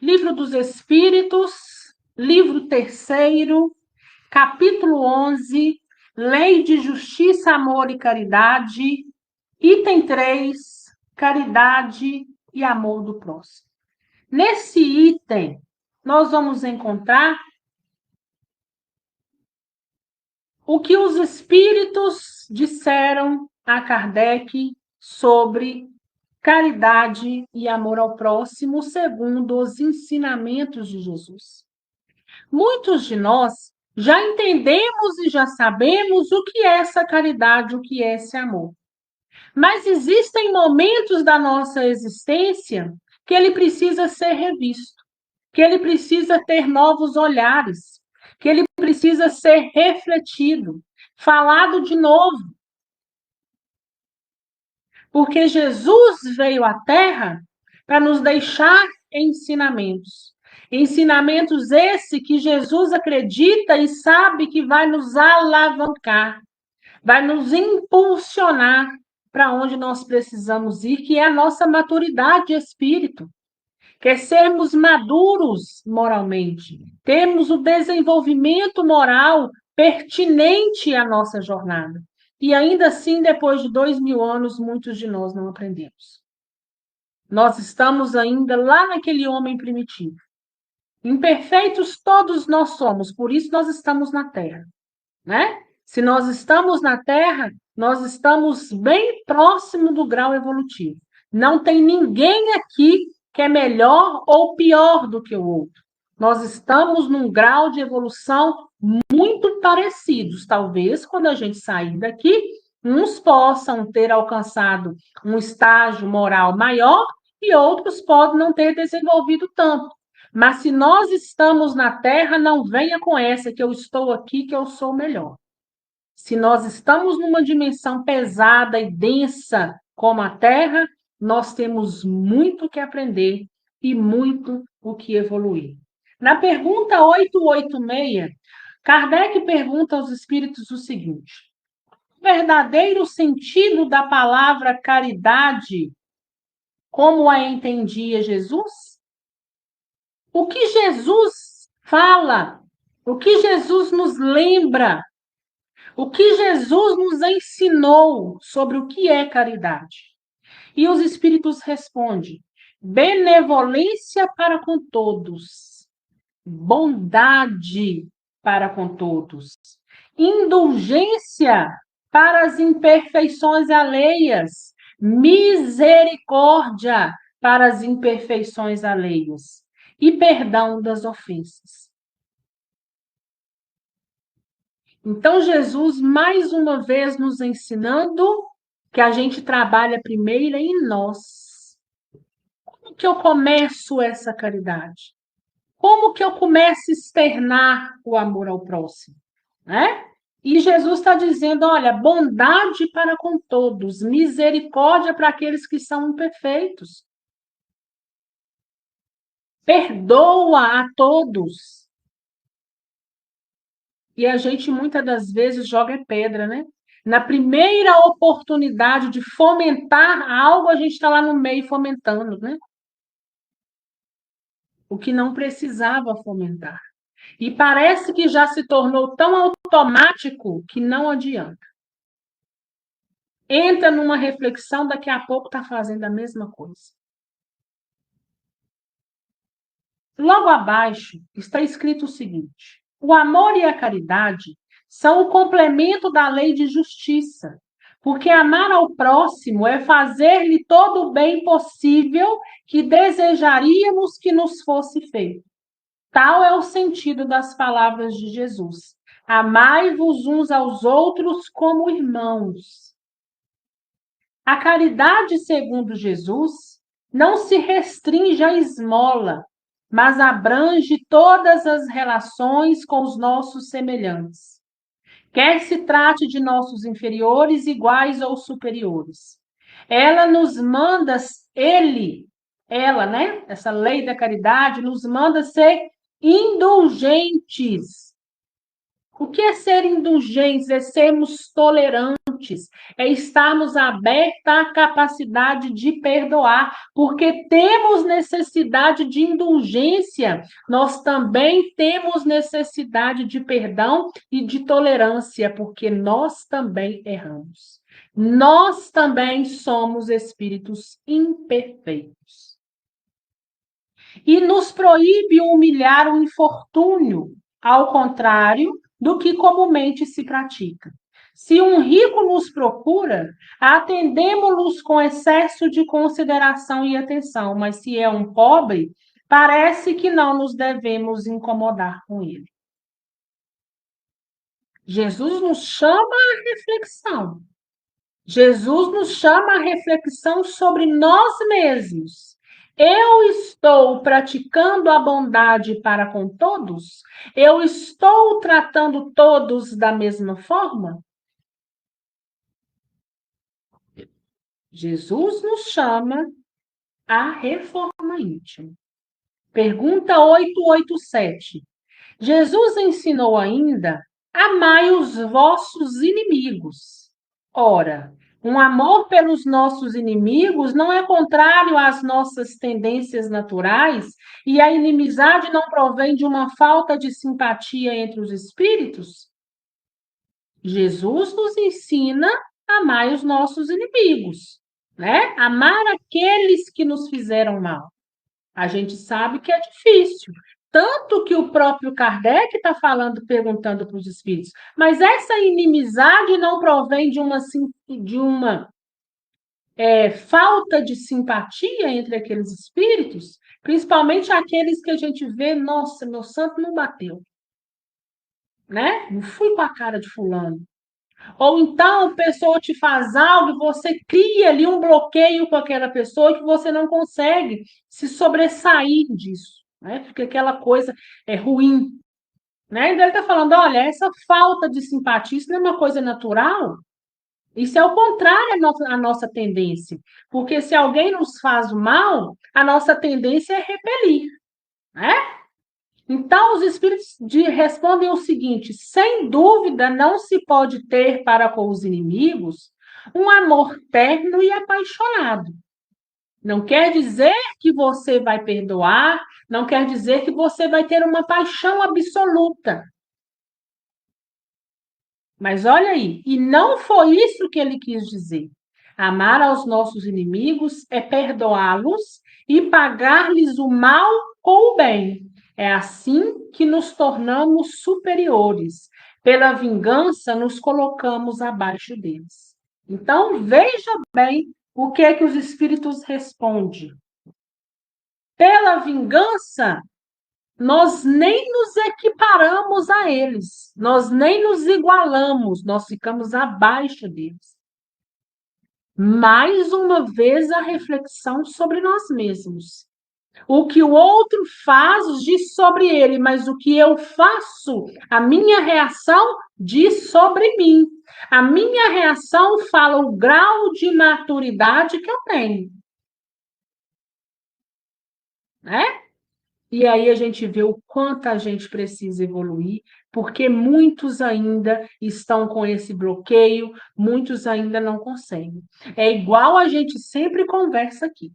Livro dos Espíritos, livro 3º, capítulo 11, Lei de Justiça, Amor e Caridade, item 3, Caridade e Amor do Próximo. Nesse item, nós vamos encontrar o que os Espíritos disseram a Kardec sobre caridade e amor ao próximo, segundo os ensinamentos de Jesus. Muitos de nós já entendemos e já sabemos o que é essa caridade, o que é esse amor. Mas existem momentos da nossa existência que ele precisa ser revisto, que ele precisa ter novos olhares, que ele precisa ser refletido, falado de novo. Porque Jesus veio à Terra para nos deixar ensinamentos. Ensinamentos esse que Jesus acredita e sabe que vai nos alavancar, vai nos impulsionar para onde nós precisamos ir, que é a nossa maturidade de espírito. Que é sermos maduros moralmente, termos o desenvolvimento moral pertinente à nossa jornada. E ainda assim, depois de 2000 anos, muitos de nós não aprendemos. Nós estamos ainda lá naquele homem primitivo. Imperfeitos todos nós somos, por isso nós estamos na Terra, né? Se nós estamos na Terra, nós estamos bem próximo do grau evolutivo. Não tem ninguém aqui que é melhor ou pior do que o outro. Nós estamos num grau de evolução muito parecidos. Talvez, quando a gente sair daqui, uns possam ter alcançado um estágio moral maior e outros podem não ter desenvolvido tanto. Mas se nós estamos na Terra, não venha com essa que eu estou aqui, que eu sou melhor. Se nós estamos numa dimensão pesada e densa como a Terra, nós temos muito que aprender e muito o que evoluir. Na pergunta 886, Kardec pergunta aos espíritos o seguinte: o verdadeiro sentido da palavra caridade, como a entendia Jesus? O que Jesus fala? O que Jesus nos lembra? O que Jesus nos ensinou sobre o que é caridade? E os espíritos respondem: benevolência para com todos, bondade para com todos, indulgência para as imperfeições alheias, misericórdia para as imperfeições alheias e perdão das ofensas. Então, Jesus, mais uma vez, nos ensinando que a gente trabalha primeiro em nós. Como que eu começo essa caridade? Como que eu começo a externar o amor ao próximo? Né? E Jesus está dizendo, olha, bondade para com todos, misericórdia para aqueles que são imperfeitos. Perdoa a todos. E a gente, muitas das vezes, joga pedra, né? Na primeira oportunidade de fomentar algo, a gente está lá no meio fomentando, né? O que não precisava fomentar. E parece que já se tornou tão automático que não adianta. Entra numa reflexão, daqui a pouco está fazendo a mesma coisa. Logo abaixo está escrito o seguinte: o amor e a caridade são o complemento da lei de justiça, porque amar ao próximo é fazer-lhe todo o bem possível que desejaríamos que nos fosse feito. Tal é o sentido das palavras de Jesus. Amai-vos uns aos outros como irmãos. A caridade, segundo Jesus, não se restringe à esmola, mas abrange todas as relações com os nossos semelhantes. Quer se trate de nossos inferiores, iguais ou superiores. Ela nos manda, ela, né? Essa lei da caridade nos manda ser indulgentes. O que é ser indulgentes? É sermos tolerantes, tolerantes, é estarmos abertos à capacidade de perdoar, porque temos necessidade de indulgência, nós também temos necessidade de perdão e de tolerância, porque nós também erramos. Nós também somos espíritos imperfeitos. E nos proíbe humilhar o infortúnio, ao contrário do que comumente se pratica. Se um rico nos procura, atendemos-los com excesso de consideração e atenção, mas se é um pobre, parece que não nos devemos incomodar com ele. Jesus nos chama à reflexão. Jesus nos chama à reflexão sobre nós mesmos. Eu estou praticando a bondade para com todos? Eu estou tratando todos da mesma forma? Jesus nos chama à reforma íntima. Pergunta 887. Jesus ensinou ainda: amai os vossos inimigos. Ora, um amor pelos nossos inimigos não é contrário às nossas tendências naturais e a inimizade não provém de uma falta de simpatia entre os espíritos? Jesus nos ensina a amar os nossos inimigos, né? Amar aqueles que nos fizeram mal. A gente sabe que é difícil. Tanto que o próprio Kardec está falando, perguntando para os espíritos, mas essa inimizade não provém de uma falta de simpatia entre aqueles espíritos, principalmente aqueles que a gente vê, nossa, meu santo não bateu, né? Não fui com a cara de fulano. Ou então a pessoa te faz algo e você cria ali um bloqueio com aquela pessoa que você não consegue se sobressair disso, né? Fica aquela coisa ruim, né? Então ele está falando, olha, essa falta de simpatia, isso não é uma coisa natural? Isso é o contrário à nossa tendência. Porque se alguém nos faz mal, a nossa tendência é repelir, né? Então, os espíritos respondem o seguinte: sem dúvida, não se pode ter para com os inimigos um amor terno e apaixonado. Não quer dizer que você vai perdoar, não quer dizer que você vai ter uma paixão absoluta. Mas olha aí, e não foi isso que ele quis dizer. Amar aos nossos inimigos é perdoá-los e pagar-lhes o mal com o bem. É assim que nos tornamos superiores. Pela vingança, nos colocamos abaixo deles. Então, veja bem o que é que os espíritos respondem. Pela vingança, nós nem nos equiparamos a eles, nós nem nos igualamos, nós ficamos abaixo deles. Mais uma vez, a reflexão sobre nós mesmos. O que o outro faz diz sobre ele, mas o que eu faço, a minha reação diz sobre mim. A minha reação fala o grau de maturidade que eu tenho. Né? E aí a gente vê o quanto a gente precisa evoluir, porque muitos ainda estão com esse bloqueio, muitos ainda não conseguem. É igual a gente sempre conversa aqui.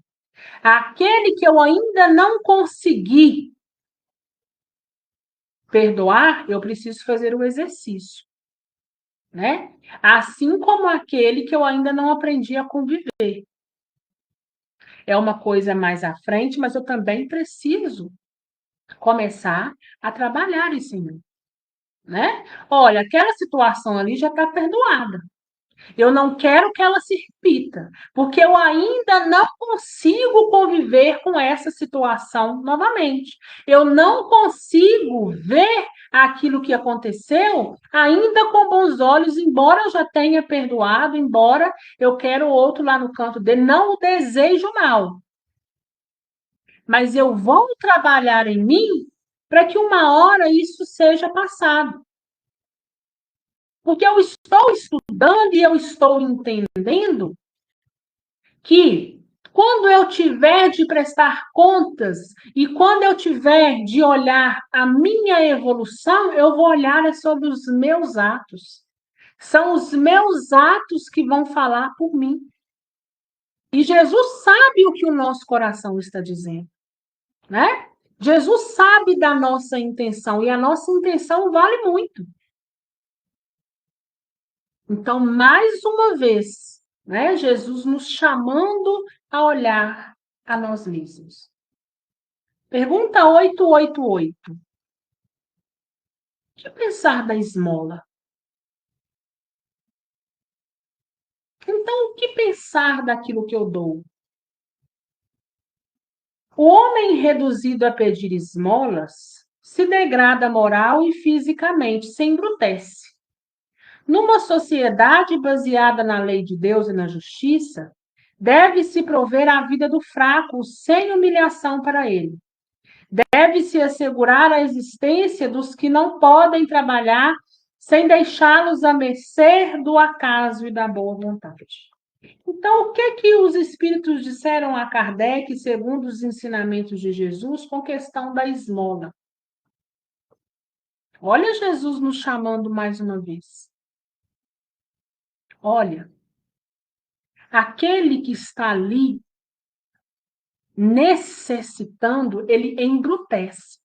Aquele que eu ainda não consegui perdoar, eu preciso fazer o exercício, né? Assim como aquele que eu ainda não aprendi a conviver. É uma coisa mais à frente, mas eu também preciso começar a trabalhar isso em mim, né? Olha, aquela situação ali já está perdoada. Eu não quero que ela se repita, porque eu ainda não consigo conviver com essa situação novamente. Eu não consigo ver aquilo que aconteceu ainda com bons olhos, embora eu já tenha perdoado, embora eu quero o outro lá no canto dele, não o desejo mal. Mas eu vou trabalhar em mim para que uma hora isso seja passado. Porque eu estou estudando e eu estou entendendo que quando eu tiver de prestar contas e quando eu tiver de olhar a minha evolução, eu vou olhar sobre os meus atos. São os meus atos que vão falar por mim. E Jesus sabe o que o nosso coração está dizendo, né? Jesus sabe da nossa intenção e a nossa intenção vale muito. Então, mais uma vez, né, Jesus nos chamando a olhar a nós mesmos. Pergunta 888. O que pensar da esmola? Então, o que pensar daquilo que eu dou? O homem reduzido a pedir esmolas se degrada moral e fisicamente, se embrutece. Numa sociedade baseada na lei de Deus e na justiça, deve-se prover a vida do fraco sem humilhação para ele. Deve-se assegurar a existência dos que não podem trabalhar sem deixá-los à mercê do acaso e da boa vontade. Então, o que que os espíritos disseram a Kardec, segundo os ensinamentos de Jesus, com questão da esmola? Olha Jesus nos chamando mais uma vez. Olha, aquele que está ali necessitando, ele embrutece,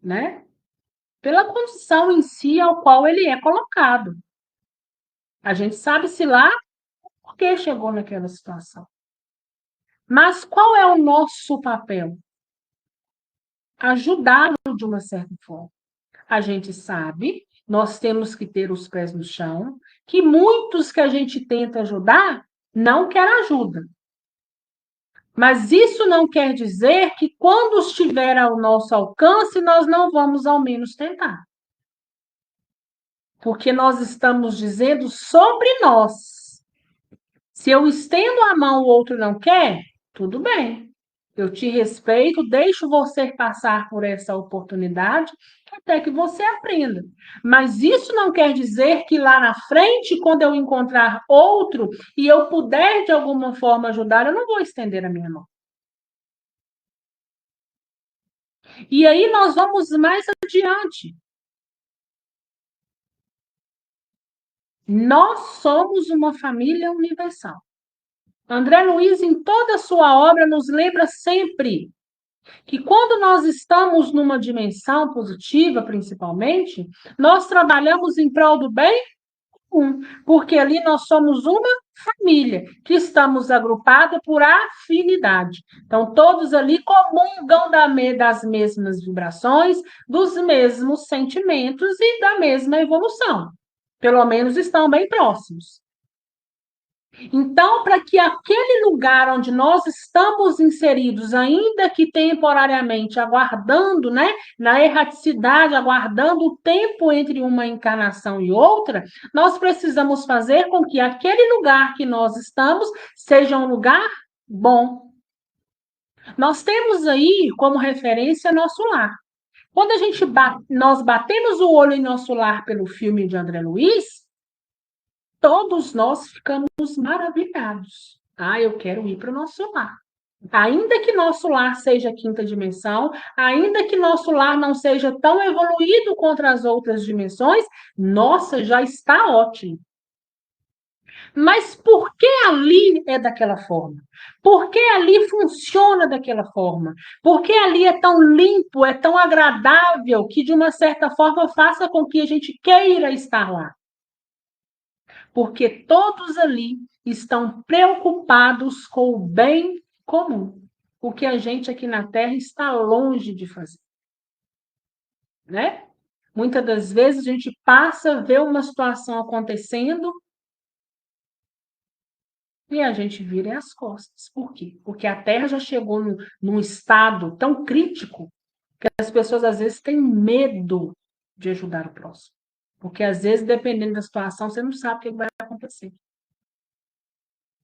né? Pela condição em si ao qual ele é colocado. A gente sabe-se lá por que chegou naquela situação. Mas qual é o nosso papel? Ajudá-lo de uma certa forma. A gente sabe, nós temos que ter os pés no chão, que muitos que a gente tenta ajudar não querem ajuda. Mas isso não quer dizer que quando estiver ao nosso alcance, nós não vamos ao menos tentar. Porque nós estamos dizendo sobre nós. Se eu estendo a mão, o outro não quer, tudo bem. Eu te respeito, deixo você passar por essa oportunidade até que você aprenda. Mas isso não quer dizer que lá na frente, quando eu encontrar outro e eu puder de alguma forma ajudar, eu não vou estender a minha mão. E aí nós vamos mais adiante. Nós somos uma família universal. André Luiz, em toda a sua obra, nos lembra sempre que quando nós estamos numa dimensão positiva, principalmente, nós trabalhamos em prol do bem comum, porque ali nós somos uma família, que estamos agrupados por afinidade. Então, todos ali comungam das mesmas vibrações, dos mesmos sentimentos e da mesma evolução. Pelo menos estão bem próximos. Então, para que aquele lugar onde nós estamos inseridos, ainda que temporariamente, aguardando, né, na erraticidade, aguardando o tempo entre uma encarnação e outra, nós precisamos fazer com que aquele lugar que nós estamos seja um lugar bom. Nós temos aí como referência nosso lar. Quando nós batemos o olho em nosso lar pelo filme de André Luiz, todos nós ficamos maravilhados. Ah, eu quero ir para o nosso lar. Ainda que nosso lar seja quinta dimensão, ainda que nosso lar não seja tão evoluído contra as outras dimensões, nossa, já está ótimo. Mas por que ali é daquela forma? Por que ali funciona daquela forma? Por que ali é tão limpo, é tão agradável, que de uma certa forma faça com que a gente queira estar lá? Porque todos ali estão preocupados com o bem comum, o que a gente aqui na Terra está longe de fazer, né? Muitas das vezes a gente passa a ver uma situação acontecendo e a gente vira as costas. Por quê? Porque a Terra já chegou num estado tão crítico que as pessoas às vezes têm medo de ajudar o próximo. Porque às vezes, dependendo da situação, você não sabe o que vai acontecer.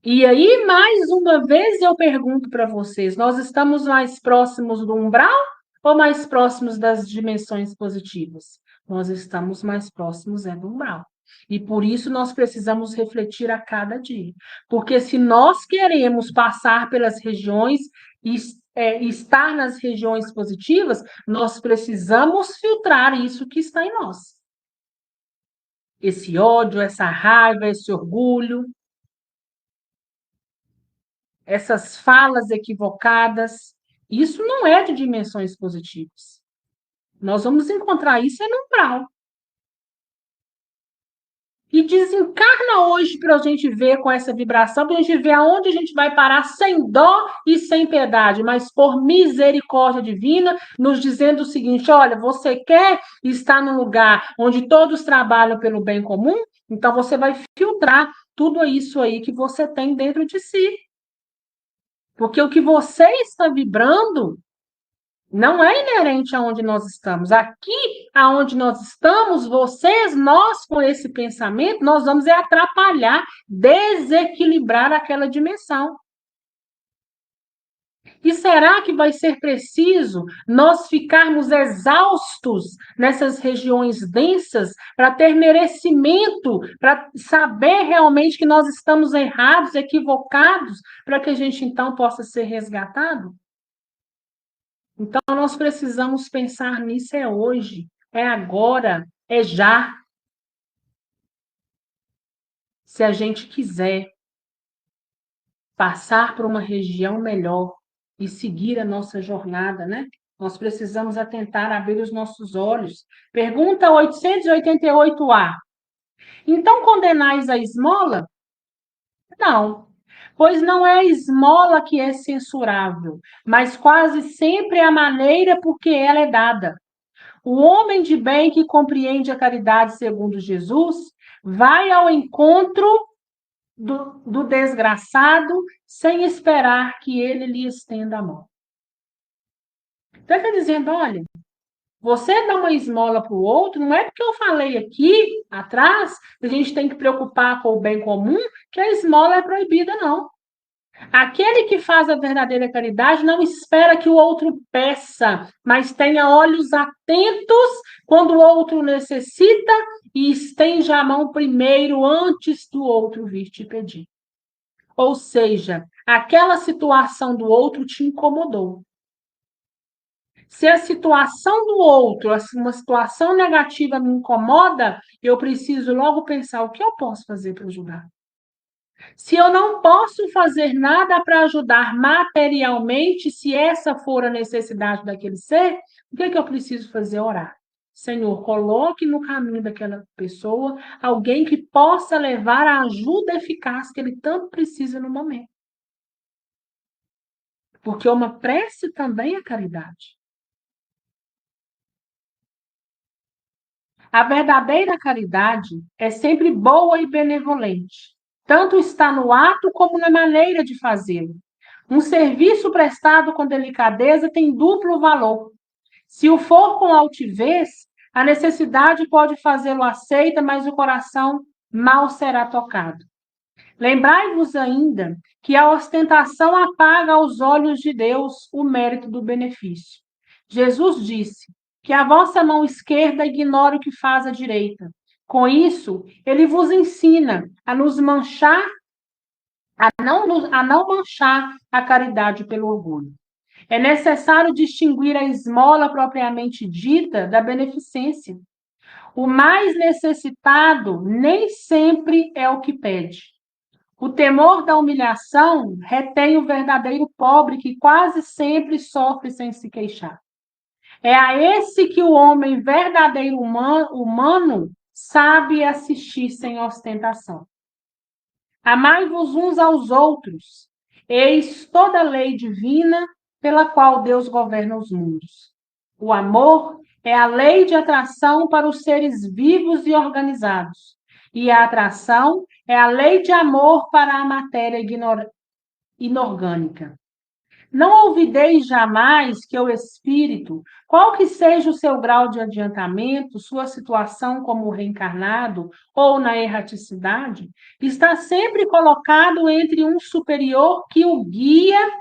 E aí, mais uma vez, eu pergunto para vocês: nós estamos mais próximos do umbral ou mais próximos das dimensões positivas? Nós estamos mais próximos do umbral. E por isso nós precisamos refletir a cada dia. Porque se nós queremos passar pelas regiões e estar nas regiões positivas, nós precisamos filtrar isso que está em nós. esse ódio, essa raiva, esse orgulho, essas falas equivocadas. Isso não é de dimensões positivas. Nós vamos encontrar isso no umbral. E desencarna hoje para a gente ver com essa vibração, para a gente ver aonde a gente vai parar sem dó e sem piedade, mas por misericórdia divina, nos dizendo o seguinte: olha, você quer estar num lugar onde todos trabalham pelo bem comum? Então você vai filtrar tudo isso aí que você tem dentro de si. Porque o que você está vibrando não é inerente aonde nós estamos. Aqui, aonde nós estamos, vocês, nós, com esse pensamento, nós vamos atrapalhar, desequilibrar aquela dimensão. E será que vai ser preciso nós ficarmos exaustos nessas regiões densas para ter merecimento, para saber realmente que nós estamos errados, equivocados, para que a gente então possa ser resgatado? Então, nós precisamos pensar nisso hoje, é agora, é já. Se a gente quiser passar por uma região melhor e seguir a nossa jornada, né? Nós precisamos atentar, abrir os nossos olhos. Pergunta 888A. Então condenais a esmola? Não, pois não é a esmola que é censurável, mas quase sempre a maneira por que ela é dada. O homem de bem que compreende a caridade segundo Jesus vai ao encontro do desgraçado sem esperar que ele lhe estenda a mão. Então, ele está dizendo, olha, você dá uma esmola para o outro, não é porque eu falei aqui atrás que a gente tem que preocupar com o bem comum, que a esmola é proibida, não. Aquele que faz a verdadeira caridade não espera que o outro peça, mas tenha olhos atentos quando o outro necessita e estende a mão primeiro antes do outro vir te pedir. Ou seja, aquela situação do outro te incomodou. Se a situação do outro, uma situação negativa me incomoda, eu preciso logo pensar o que eu posso fazer para ajudar. Se eu não posso fazer nada para ajudar materialmente, se essa for a necessidade daquele ser, o que é que eu preciso fazer? Orar. Senhor, coloque no caminho daquela pessoa alguém que possa levar a ajuda eficaz que ele tanto precisa no momento. Porque uma prece também é caridade. A verdadeira caridade é sempre boa e benevolente. Tanto está no ato como na maneira de fazê-lo. Um serviço prestado com delicadeza tem duplo valor. Se o for com altivez, a necessidade pode fazê-lo aceita, mas o coração mal será tocado. Lembrai-vos ainda que a ostentação apaga aos olhos de Deus o mérito do benefício. Jesus disse que a vossa mão esquerda ignore o que faz a direita. Com isso, ele vos ensina a nos manchar, a não manchar a caridade pelo orgulho. É necessário distinguir a esmola propriamente dita da beneficência. O mais necessitado nem sempre é o que pede. O temor da humilhação retém o verdadeiro pobre que quase sempre sofre sem se queixar. É a esse que o homem verdadeiro humano sabe assistir sem ostentação. Amai-vos uns aos outros. Eis toda a lei divina pela qual Deus governa os mundos. O amor é a lei de atração para os seres vivos e organizados. E a atração é a lei de amor para a matéria inorgânica. Não ouvideis jamais que o espírito, qual que seja o seu grau de adiantamento, sua situação como reencarnado ou na erraticidade, está sempre colocado entre um superior que o guia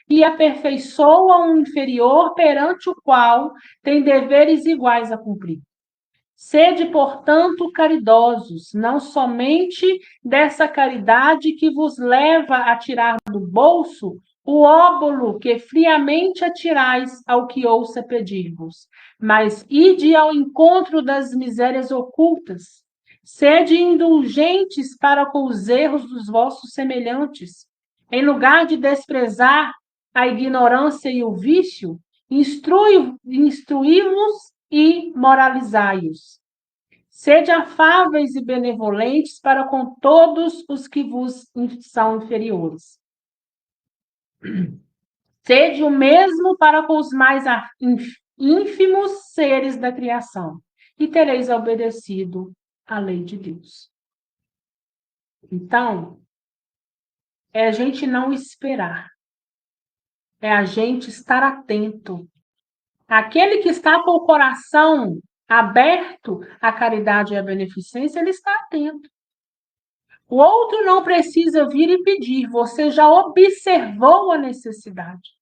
e aperfeiçoa um inferior perante o qual tem deveres iguais a cumprir. Sede, portanto, caridosos, não somente dessa caridade que vos leva a tirar do bolso o óbolo que friamente atirais ao que ouça pedir-vos, mas ide ao encontro das misérias ocultas, Sede indulgentes para com os erros dos vossos semelhantes. Em lugar de desprezar a ignorância e o vício, instruí-vos e moralizai-os. Sede afáveis e benevolentes para com todos os que vos são inferiores. Sede o mesmo para com os mais ínfimos seres da criação, e tereis obedecido à lei de Deus. Então, é a gente não esperar, é a gente estar atento. Aquele que está com o coração aberto à caridade e à beneficência, ele está atento. O outro não precisa vir e pedir, você já observou a necessidade.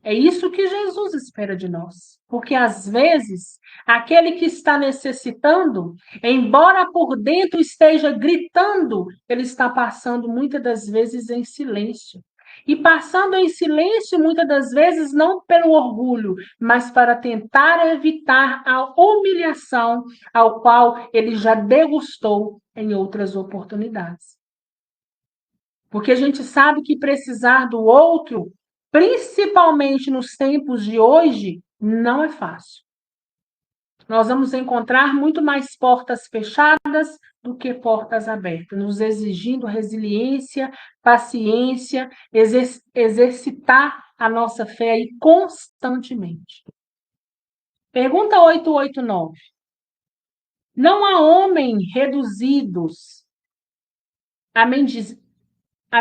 É isso que Jesus espera de nós. Porque, às vezes, aquele que está necessitando, embora por dentro esteja gritando, ele está passando muitas das vezes em silêncio. E passando em silêncio, muitas das vezes, não pelo orgulho, mas para tentar evitar a humilhação ao qual ele já degustou em outras oportunidades. Porque a gente sabe que precisar do outro, principalmente nos tempos de hoje, não é fácil. Nós vamos encontrar muito mais portas fechadas do que portas abertas, nos exigindo resiliência, paciência, exercitar a nossa fé aí constantemente. Pergunta 889. Não há homens reduzidos a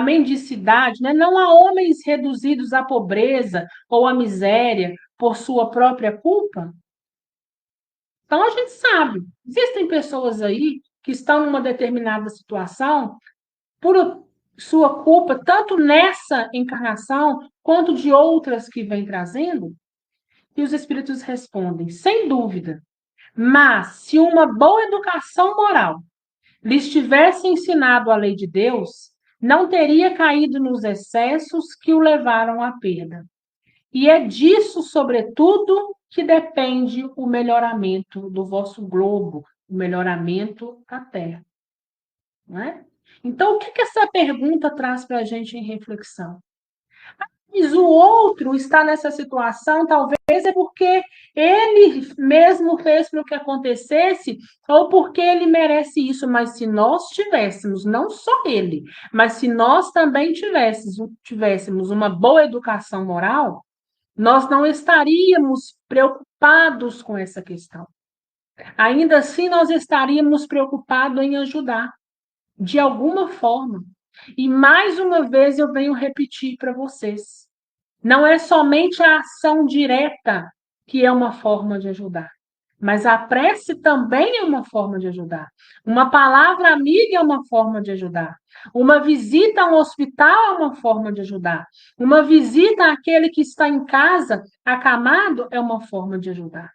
mendicidade, né? Não há homens reduzidos à pobreza ou à miséria por sua própria culpa? Então a gente sabe, existem pessoas aí que estão numa determinada situação por sua culpa, tanto nessa encarnação quanto de outras que vem trazendo, e os espíritos respondem, sem dúvida. Mas se uma boa educação moral lhes tivesse ensinado a lei de Deus, não teria caído nos excessos que o levaram à perda. E é disso, sobretudo, que depende o melhoramento do vosso globo, o melhoramento da Terra. Não é? Então, o que essa pergunta traz para a gente em reflexão? Mas o outro está nessa situação, talvez é porque ele mesmo fez para que acontecesse, ou porque ele merece isso. Mas se nós tivéssemos, não só ele, mas se nós também tivéssemos uma boa educação moral, nós não estaríamos preocupados com essa questão. Ainda assim, nós estaríamos preocupados em ajudar, de alguma forma. E mais uma vez eu venho repetir para vocês. Não é somente a ação direta que é uma forma de ajudar, mas a prece também é uma forma de ajudar. Uma palavra amiga é uma forma de ajudar. Uma visita a um hospital é uma forma de ajudar. Uma visita àquele que está em casa, acamado, é uma forma de ajudar.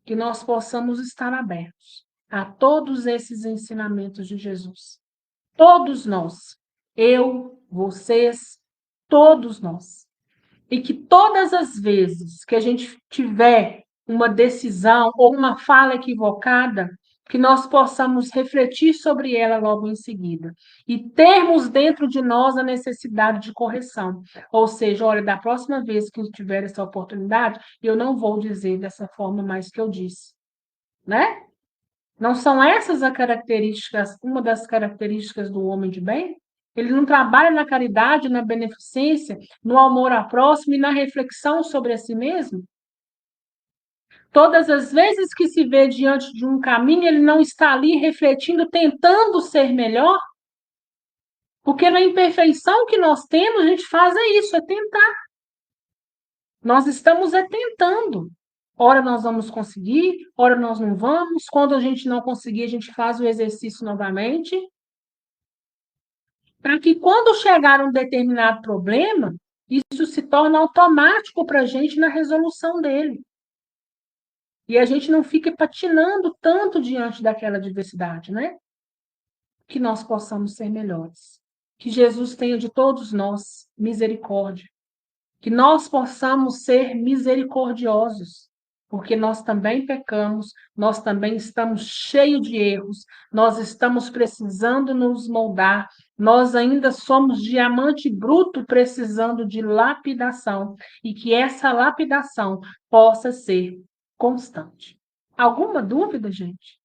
Que nós possamos estar abertos a todos esses ensinamentos de Jesus. Todos nós, eu, vocês, todos nós. E que todas as vezes que a gente tiver uma decisão ou uma fala equivocada, que nós possamos refletir sobre ela logo em seguida. E termos dentro de nós a necessidade de correção. Ou seja, olha, da próxima vez que eu tiver essa oportunidade, eu não vou dizer dessa forma mais que eu disse. Né? Não são essas as características, uma das características do homem de bem? Ele não trabalha na caridade, na beneficência, no amor ao próximo e na reflexão sobre a si mesmo? Todas as vezes que se vê diante de um caminho, ele não está ali refletindo, tentando ser melhor? Porque na imperfeição que nós temos, a gente faz isso, é tentar. Nós estamos tentando. Ora nós vamos conseguir, ora nós não vamos. Quando a gente não conseguir, a gente faz o exercício novamente. Para que quando chegar um determinado problema, isso se torne automático para a gente na resolução dele. E a gente não fique patinando tanto diante daquela adversidade, né? Que nós possamos ser melhores. Que Jesus tenha de todos nós misericórdia. Que nós possamos ser misericordiosos. porque nós também pecamos, nós também estamos cheios de erros, nós estamos precisando nos moldar, nós ainda somos diamante bruto precisando de lapidação, e que essa lapidação possa ser constante. Alguma dúvida, gente?